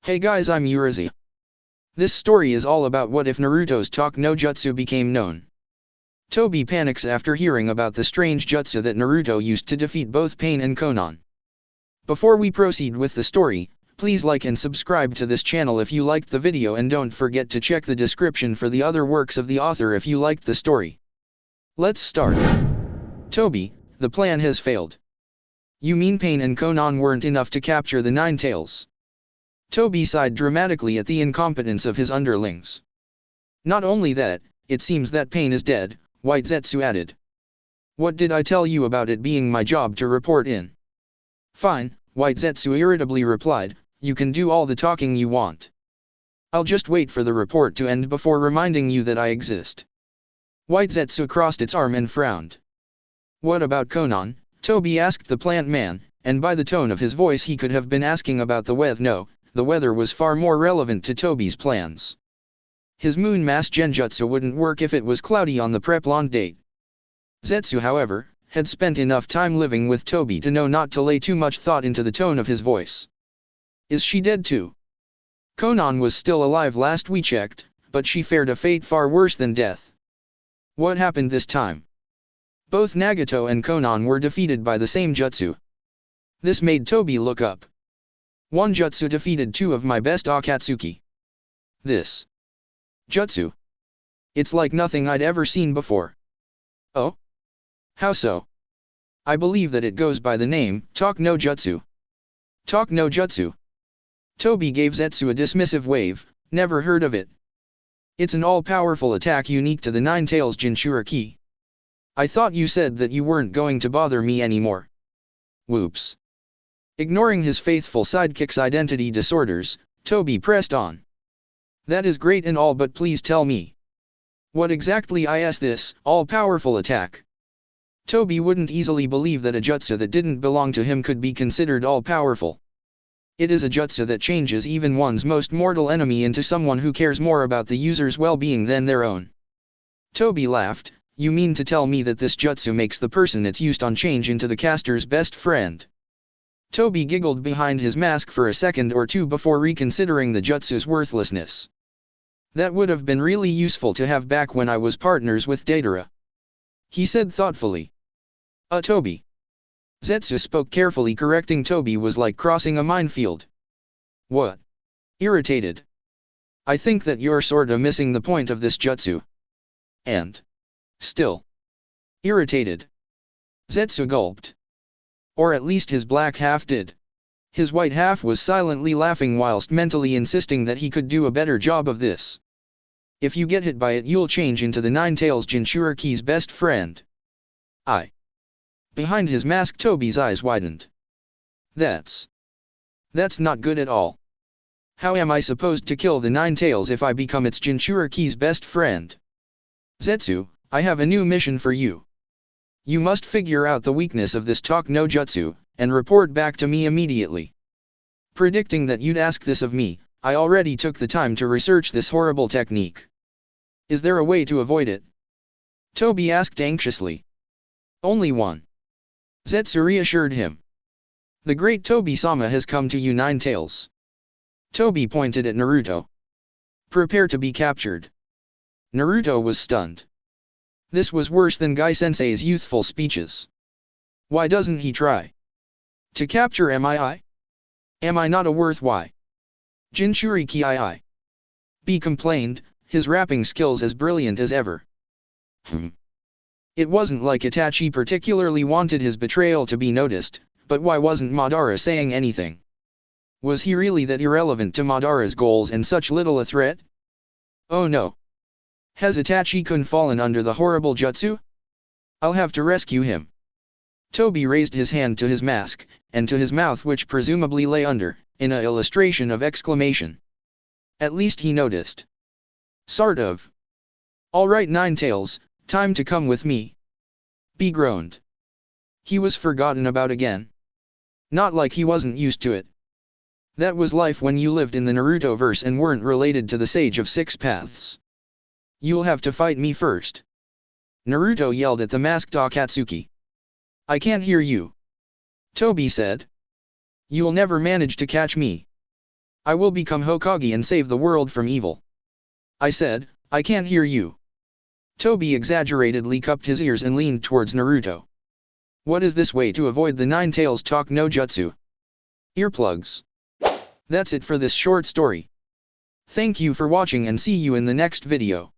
Hey guys, I'm Urizi. This story is all about what if Naruto's talk no jutsu became known. Tobi panics after hearing about the strange jutsu that Naruto used to defeat both Pain and Konan. Before we proceed with the story, please like and subscribe to this channel if you liked the video, and don't forget to check the description for the other works of the author if you liked the story. Let's start. Tobi, the plan has failed. You mean Pain and Konan weren't enough to capture the Nine Tails? Tobi sighed dramatically at the incompetence of his underlings. Not only that, it seems that Pain is dead, White Zetsu added. What did I tell you about it being my job to report in? Fine, White Zetsu irritably replied, you can do all the talking you want. I'll just wait for the report to end before reminding you that I exist. White Zetsu crossed its arm and frowned. What about Konan? Tobi asked the plant man, and by the tone of his voice he could have been asking about the weather. No, the weather was far more relevant to Tobi's plans. His moon mass genjutsu wouldn't work if it was cloudy on the Preplon date. Zetsu, however, had spent enough time living with Tobi to know not to lay too much thought into the tone of his voice. Is she dead too? Konan was still alive last we checked, but she fared a fate far worse than death. What happened this time? Both Nagato and Konan were defeated by the same jutsu. This made Tobi look up. One jutsu defeated two of my best Akatsuki. This jutsu. It's like nothing I'd ever seen before. Oh? How so? I believe that it goes by the name, Talk no Jutsu. Talk no Jutsu. Tobi gave Zetsu a dismissive wave, never heard of it. It's an all-powerful attack unique to the Nine Tails Jinchuriki. I thought you said that you weren't going to bother me anymore. Whoops. Ignoring his faithful sidekick's identity disorders, Tobi pressed on. That is great and all, but please tell me. What exactly is this all-powerful attack? Tobi wouldn't easily believe that a jutsu that didn't belong to him could be considered all-powerful. It is a jutsu that changes even one's most mortal enemy into someone who cares more about the user's well-being than their own. Tobi laughed. You mean to tell me that this jutsu makes the person it's used on change into the caster's best friend? Tobi giggled behind his mask for a second or two before reconsidering the jutsu's worthlessness. That would have been really useful to have back when I was partners with Deidara. He said thoughtfully. Tobi. Zetsu spoke carefully, correcting Tobi was like crossing a minefield. What? Irritated. I think that you're sorta missing the point of this jutsu. And still irritated. Zetsu gulped. Or at least his black half did. His white half was silently laughing whilst mentally insisting that he could do a better job of this. If you get hit by it, you'll change into the Nine Tails Jinchuriki's best friend. Behind his mask, Tobi's eyes widened. That's not good at all. How am I supposed to kill the Nine Tails if I become its Jinchuriki's best friend? Zetsu, I have a new mission for you. You must figure out the weakness of this Talk no Jutsu, and report back to me immediately. Predicting that you'd ask this of me, I already took the time to research this horrible technique. Is there a way to avoid it? Tobi asked anxiously. Only one. Zetsu reassured him. The great Tobi-sama has come to you, Nine Tails. Tobi pointed at Naruto. Prepare to be captured. Naruto was stunned. This was worse than Gai-sensei's youthful speeches. Why doesn't he try to capture MII? Am I not a worthwhile Jinchuriki? B complained, his rapping skills as brilliant as ever. It wasn't like Itachi particularly wanted his betrayal to be noticed, but why wasn't Madara saying anything? Was he really that irrelevant to Madara's goals and such little a threat? Oh no. Has Itachi-kun fallen under the horrible jutsu? I'll have to rescue him. Tobi raised his hand to his mask, and to his mouth, which presumably lay under, in a illustration of exclamation. At least he noticed. Sort of. All right, Nine Tails, time to come with me. B groaned. He was forgotten about again. Not like he wasn't used to it. That was life when you lived in the Naruto-verse and weren't related to the Sage of Six Paths. You'll have to fight me first. Naruto yelled at the masked Akatsuki. I can't hear you. Tobi said. You'll never manage to catch me. I will become Hokage and save the world from evil. I said, I can't hear you. Tobi exaggeratedly cupped his ears and leaned towards Naruto. What is this way to avoid the Nine Tails talk no jutsu? Earplugs. That's it for this short story. Thank you for watching and see you in the next video.